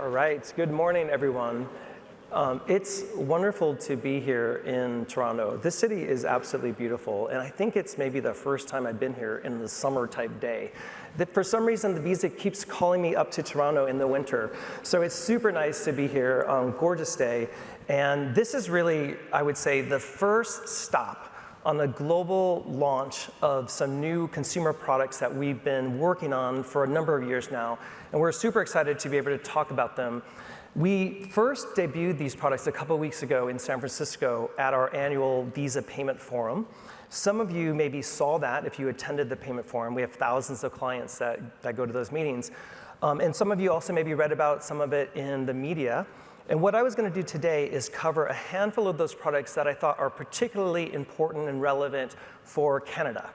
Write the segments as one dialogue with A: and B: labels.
A: All right, good morning, everyone. It's wonderful to be here in Toronto. This city is absolutely beautiful, and I think it's maybe the first time I've been here in the summer type day. For some reason, the visa keeps calling me up to Toronto in the winter. So it's super nice to be here on a gorgeous day. And this is really, I would say, the first stop on the global launch of some new consumer products that we've been working on for a number of years now. And we're super excited to be able to talk about them. We first debuted these products a couple weeks ago in San Francisco at our annual Visa Payment Forum. Some of you maybe saw that if you attended the Payment Forum. We have thousands of clients that go to those meetings. And some of you also maybe read about some of it in the media. And what I was going to do today is cover a handful of those products that I thought are particularly important and relevant for Canada.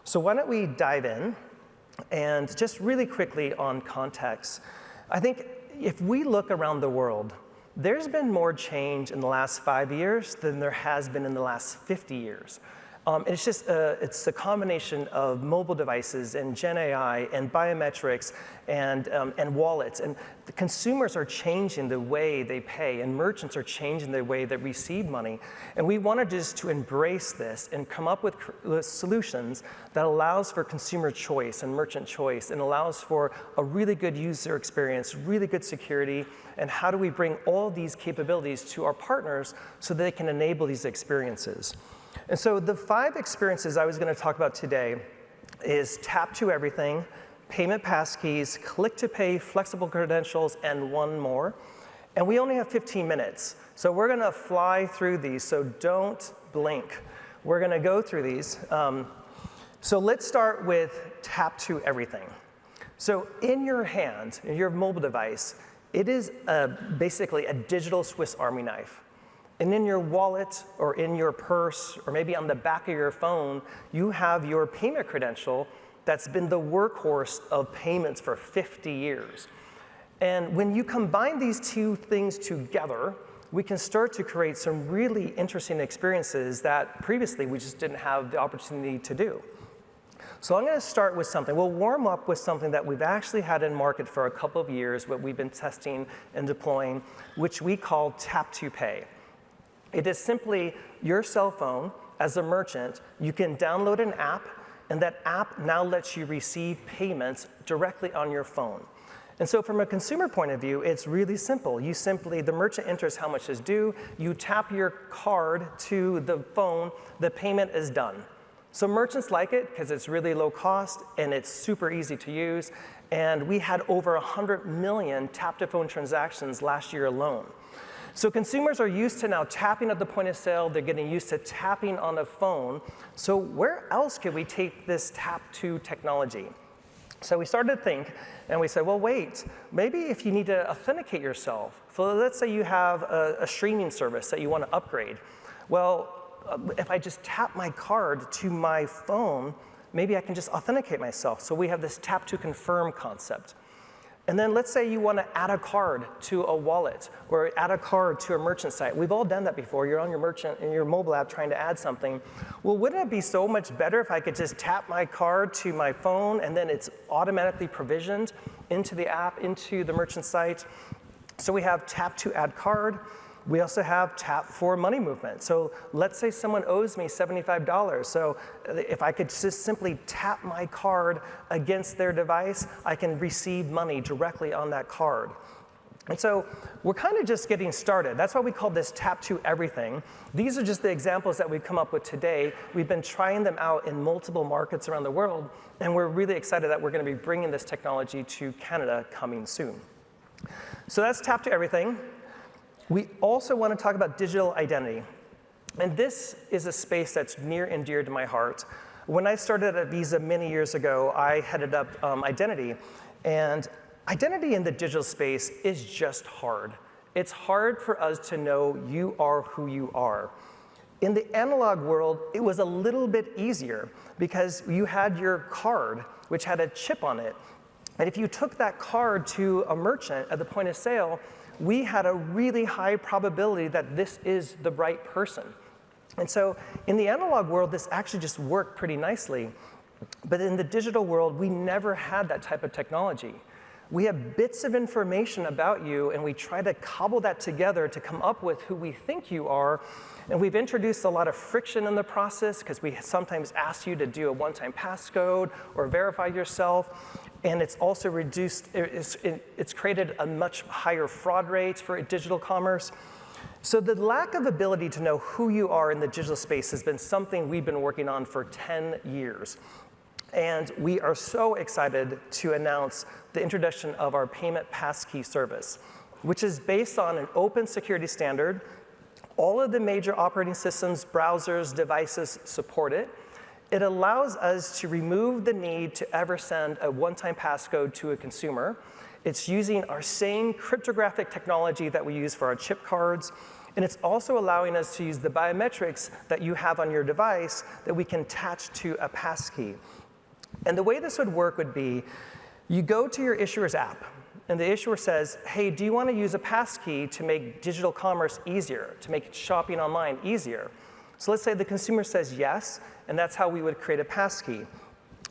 A: So why don't we dive in? And just really quickly on context, I think if we look around the world, there's been more change in the last 5 years than there has been in the last 50 years. It's just it's a combination of mobile devices and Gen AI and biometrics and wallets. And the consumers are changing the way they pay, and merchants are changing the way they receive money. And we wanted just to embrace this and come up with solutions that allows for consumer choice and merchant choice and allows for a really good user experience, really good security, and how do we bring all these capabilities to our partners so that they can enable these experiences. And so the 5 experiences I was going to talk about today is tap to everything, payment passkeys, click to pay, flexible credentials, and one more. And we only have 15 minutes. So we're going to fly through these, so don't blink. We're going to go through these. So let's start with tap to everything. So in your hand, in your mobile device, it is basically a digital Swiss Army knife. And in your wallet or in your purse or maybe on the back of your phone, you have your payment credential that's been the workhorse of payments for 50 years. And when you combine these two things together, we can start to create some really interesting experiences that previously we just didn't have the opportunity to do. So I'm going to start with something. We'll warm up with something that we've actually had in market for a couple of years, what we've been testing and deploying, which we call tap to pay. It is simply your cell phone. As a merchant, you can download an app, and that app now lets you receive payments directly on your phone. And so from a consumer point of view, it's really simple. The merchant enters how much is due, you tap your card to the phone, the payment is done. So merchants like it because it's really low cost and it's super easy to use. And we had over 100 million tap-to-phone transactions last year alone. So consumers are used to now tapping at the point of sale. They're getting used to tapping on a phone. So where else could we take this tap-to technology? So we started to think, and we said, well, wait, maybe if you need to authenticate yourself. So let's say you have a streaming service that you want to upgrade. Well, if I just tap my card to my phone, maybe I can just authenticate myself. So we have this tap-to-confirm concept. And then let's say you want to add a card to a wallet or add a card to a merchant site. We've all done that before. You're on your merchant in your mobile app trying to add something. Well, wouldn't it be so much better if I could just tap my card to my phone and then it's automatically provisioned into the app, into the merchant site? So we have tap to add card. We also have tap for money movement. So let's say someone owes me $75. So if I could just simply tap my card against their device, I can receive money directly on that card. And so we're kind of just getting started. That's why we call this tap to everything. These are just the examples that we've come up with today. We've been trying them out in multiple markets around the world, and we're really excited that we're going to be bringing this technology to Canada coming soon. So that's tap to everything. We also want to talk about digital identity. And this is a space that's near and dear to my heart. When I started at Visa many years ago, I headed up identity. And identity in the digital space is just hard. It's hard for us to know you are who you are. In the analog world, it was a little bit easier because you had your card, which had a chip on it. And if you took that card to a merchant at the point of sale, we had a really high probability that this is the right person. And so in the analog world, this actually just worked pretty nicely. But in the digital world, we never had that type of technology. we have bits of information about you, and we try to cobble that together to come up with who we think you are. And we've introduced a lot of friction in the process because we sometimes ask you to do a one-time passcode or verify yourself. And it's also it's created a much higher fraud rate for digital commerce. So the lack of ability to know who you are in the digital space has been something we've been working on for 10 years. And we are so excited to announce the introduction of our payment passkey service, which is based on an open security standard. All of the major operating systems, browsers, devices support it. It allows us to remove the need to ever send a one-time passcode to a consumer. It's using our same cryptographic technology that we use for our chip cards, and it's also allowing us to use the biometrics that you have on your device that we can attach to a passkey. And the way this would work would be, you go to your issuer's app, and the issuer says, hey, do you want to use a passkey to make digital commerce easier, to make shopping online easier? So let's say the consumer says yes, and that's how we would create a passkey.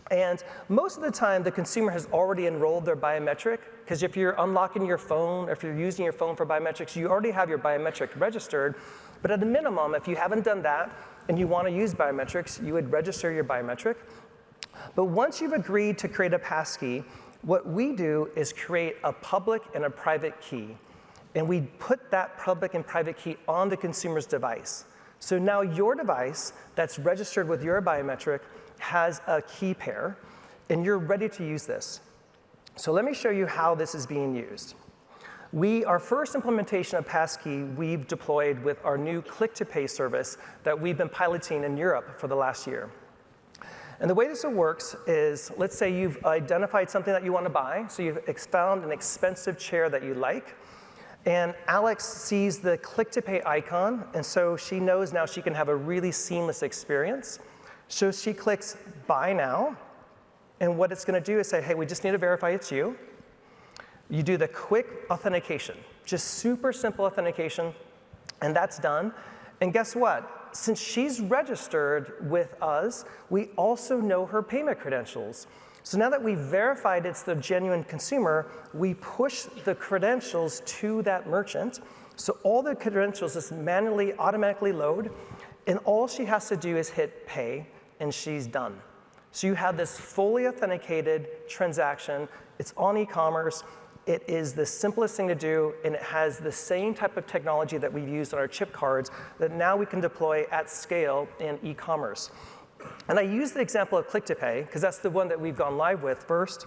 A: And most of the time, the consumer has already enrolled their biometric, because if you're unlocking your phone, or if you're using your phone for biometrics, you already have your biometric registered. But at a minimum, if you haven't done that, and you want to use biometrics, you would register your biometric. But once you've agreed to create a passkey, what we do is create a public and a private key. And we put that public and private key on the consumer's device. So now your device that's registered with your biometric has a key pair, and you're ready to use this. So let me show you how this is being used. Our first implementation of passkey we've deployed with our new click-to-pay service that we've been piloting in Europe for the last year. And the way this works is, let's say you've identified something that you want to buy, so you've found an expensive chair that you like, and Alex sees the click-to-pay icon, and so she knows now she can have a really seamless experience. So she clicks Buy Now, and what it's going to do is say, hey, we just need to verify it's you. You do the quick authentication, just super simple authentication, and that's done. And guess what? Since she's registered with us, we also know her payment credentials. So now that we've verified it's the genuine consumer, we push the credentials to that merchant. So all the credentials just manually, automatically load, and all she has to do is hit pay, and she's done. So you have this fully authenticated transaction. It's on e-commerce. It is the simplest thing to do, and it has the same type of technology that we've used on our chip cards that now we can deploy at scale in e-commerce. And I use the example of click-to-pay because that's the one that we've gone live with first.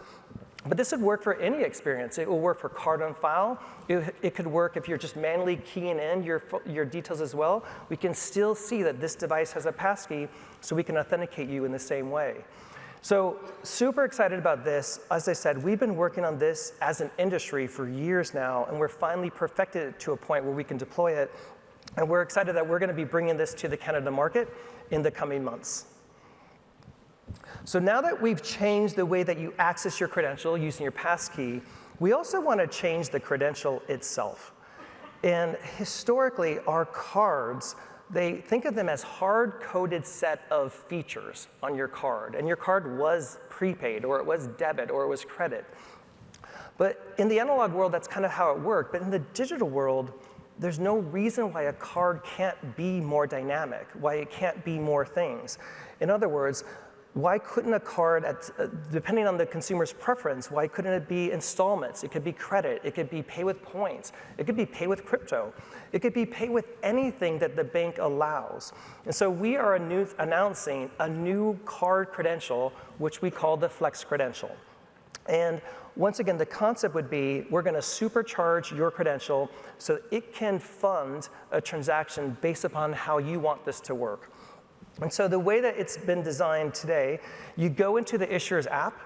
A: But this would work for any experience. It will work for card on file. It could work if you're just manually keying in your details as well. We can still see that this device has a passkey, so we can authenticate you in the same way. So super excited about this. As I said, we've been working on this as an industry for years now, and we're finally perfected it to a point where we can deploy it. And we're excited that we're going to be bringing this to the Canada market in the coming months. So now that we've changed the way that you access your credential using your passkey, we also want to change the credential itself. And historically, our cards, they think of them as hard-coded set of features on your card. And your card was prepaid, or it was debit, or it was credit. But in the analog world, that's kind of how it worked. But in the digital world, there's no reason why a card can't be more dynamic, why it can't be more things. In other words, why couldn't a card, depending on the consumer's preference, why couldn't it be installments? It could be credit. It could be pay with points. It could be pay with crypto. It could be pay with anything that the bank allows. And so we are announcing a new card credential, which we call the Flex Credential. And once again, the concept would be we're going to supercharge your credential so it can fund a transaction based upon how you want this to work. And so the way that it's been designed today, you go into the issuer's app,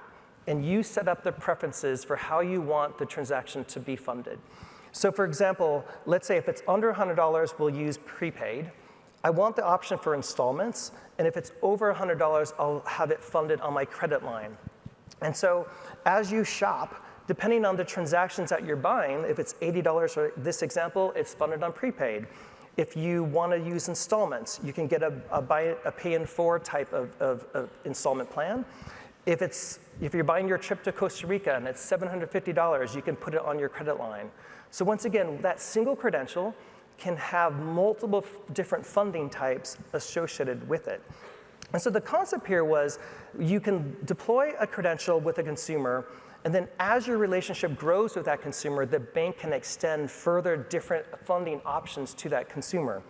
A: and you set up the preferences for how you want the transaction to be funded. So for example, let's say if it's under $100, we'll use prepaid. I want the option for installments, and if it's over $100, I'll have it funded on my credit line. And so as you shop, depending on the transactions that you're buying, if it's $80 for this example, it's funded on prepaid. If you want to use installments, you can get a pay in 4 type of installment plan. If you're buying your trip to Costa Rica and it's $750, you can put it on your credit line. So once again, that single credential can have multiple different funding types associated with it. And so the concept here was you can deploy a credential with a consumer, and then as your relationship grows with that consumer, the bank can extend further different funding options to that consumer.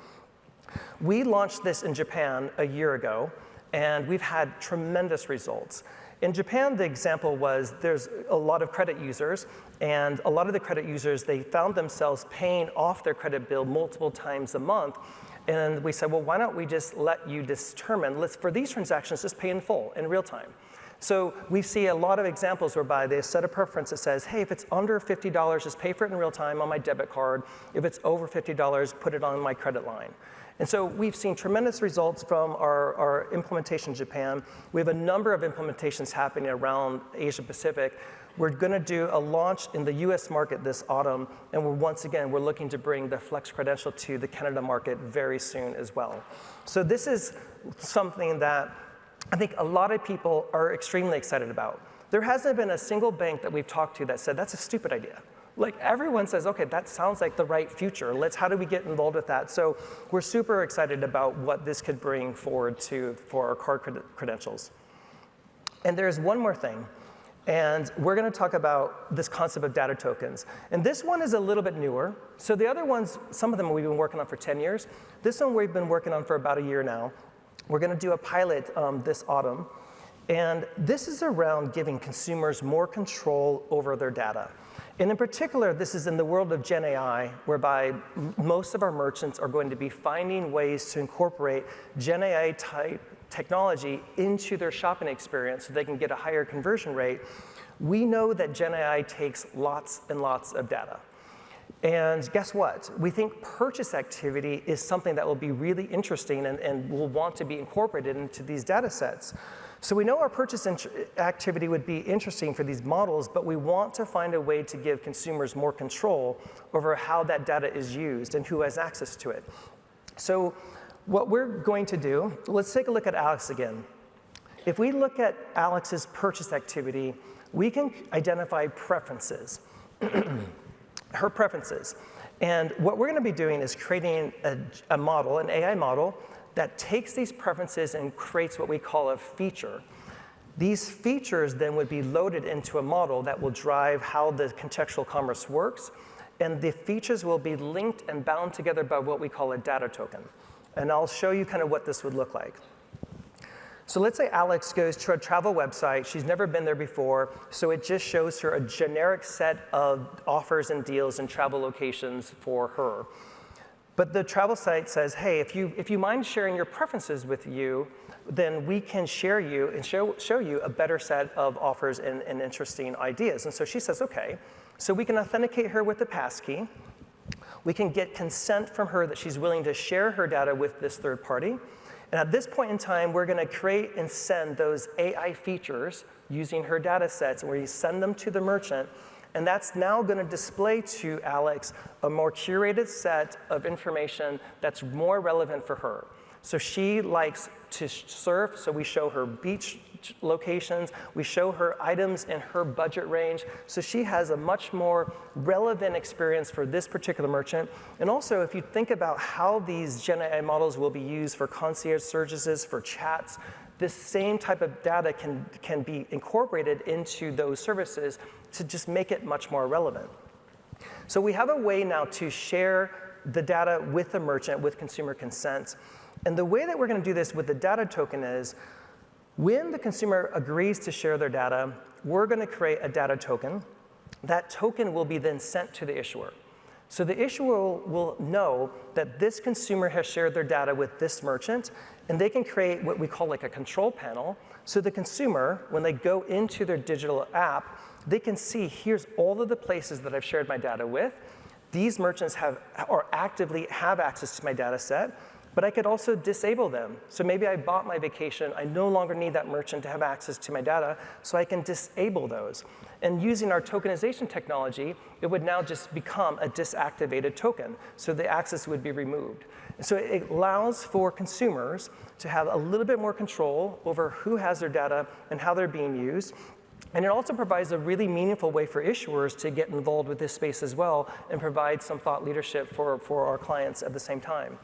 A: We launched this in Japan a year ago, and we've had tremendous results. In Japan, the example was there's a lot of credit users, and a lot of the credit users, they found themselves paying off their credit bill multiple times a month. And we said, well, why don't we just let you determine, for these transactions, just pay in full, in real time. So we see a lot of examples whereby they set a preference that says, hey, if it's under $50, just pay for it in real time on my debit card. If it's over $50, put it on my credit line. And so we've seen tremendous results from our implementation in Japan. We have a number of implementations happening around Asia Pacific. We're going to do a launch in the US market this autumn, and we're looking to bring the Flex credential to the Canada market very soon as well. So this is something that I think a lot of people are extremely excited about. There hasn't been a single bank that we've talked to that said, that's a stupid idea. Like everyone says, okay, that sounds like the right future. How do we get involved with that? So we're super excited about what this could bring forward for our card credentials. And there's one more thing, and we're gonna talk about this concept of data tokens. And this one is a little bit newer. So the other ones, some of them we've been working on for 10 years. This one we've been working on for about a year now. We're gonna do a pilot this autumn. And this is around giving consumers more control over their data. And in particular, this is in the world of Gen AI, whereby most of our merchants are going to be finding ways to incorporate Gen AI type technology into their shopping experience so they can get a higher conversion rate. We know that Gen AI takes lots and lots of data. And guess what? We think purchase activity is something that will be really interesting and will want to be incorporated into these data sets. So we know our purchase activity would be interesting for these models, but we want to find a way to give consumers more control over how that data is used and who has access to it. So what we're going to do, let's take a look at Alex again. If we look at Alex's purchase activity, we can identify preferences, her preferences. And what we're going to be doing is creating a model, an AI model, that takes these preferences and creates what we call a feature. These features then would be loaded into a model that will drive how the contextual commerce works, and the features will be linked and bound together by what we call a data token. And I'll show you kind of what this would look like. So let's say Alex goes to a travel website. She's never been there before, so it just shows her a generic set of offers and deals and travel locations for her. But the travel site says, hey, if you mind sharing your preferences with you, then we can share you and show you a better set of offers and interesting ideas. And so she says, okay. So we can authenticate her with the passkey. We can get consent from her that she's willing to share her data with this third party. And at this point in time, we're going to create and send those AI features using her data sets, where you send them to the merchant. And that's now going to display to Alex a more curated set of information that's more relevant for her. So she likes to surf, so we show her beach locations. We show her items in her budget range. So she has a much more relevant experience for this particular merchant. And also, if you think about how these Gen AI models will be used for concierge services, for chats, this same type of data can be incorporated into those services to just make it much more relevant. So we have a way now to share the data with the merchant with consumer consent. And the way that we're going to do this with the data token is, when the consumer agrees to share their data, we're going to create a data token. That token will be then sent to the issuer. So the issuer will know that this consumer has shared their data with this merchant, and they can create what we call like a control panel. So the consumer, when they go into their digital app, they can see, here's all of the places that I've shared my data with. These merchants actively have access to my data set, but I could also disable them. So maybe I bought my vacation, I no longer need that merchant to have access to my data, so I can disable those. And using our tokenization technology, it would now just become a disactivated token, so the access would be removed. And so it allows for consumers to have a little bit more control over who has their data and how they're being used. And it also provides a really meaningful way for issuers to get involved with this space as well and provide some thought leadership for our clients at the same time.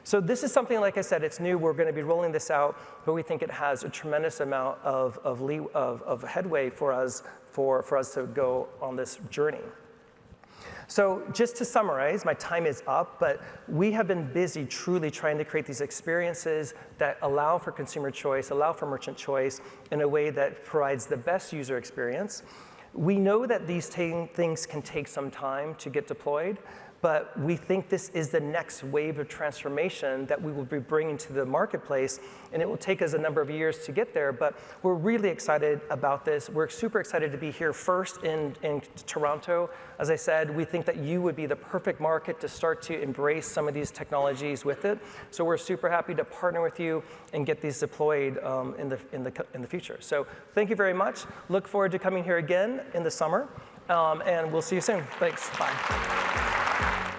A: So this is something, like I said, it's new. We're going to be rolling this out, but we think it has a tremendous amount of headway for us to go on this journey. So just to summarize, my time is up, but we have been busy truly trying to create these experiences that allow for consumer choice, allow for merchant choice in a way that provides the best user experience. We know that these things can take some time to get deployed, but we think this is the next wave of transformation that we will be bringing to the marketplace, and it will take us a number of years to get there, but we're really excited about this. We're super excited to be here first in Toronto. As I said, we think that you would be the perfect market to start to embrace some of these technologies with it. So we're super happy to partner with you and get these deployed in the future. So thank you very much. Look forward to coming here again in the summer, and we'll see you soon. Thanks. Bye.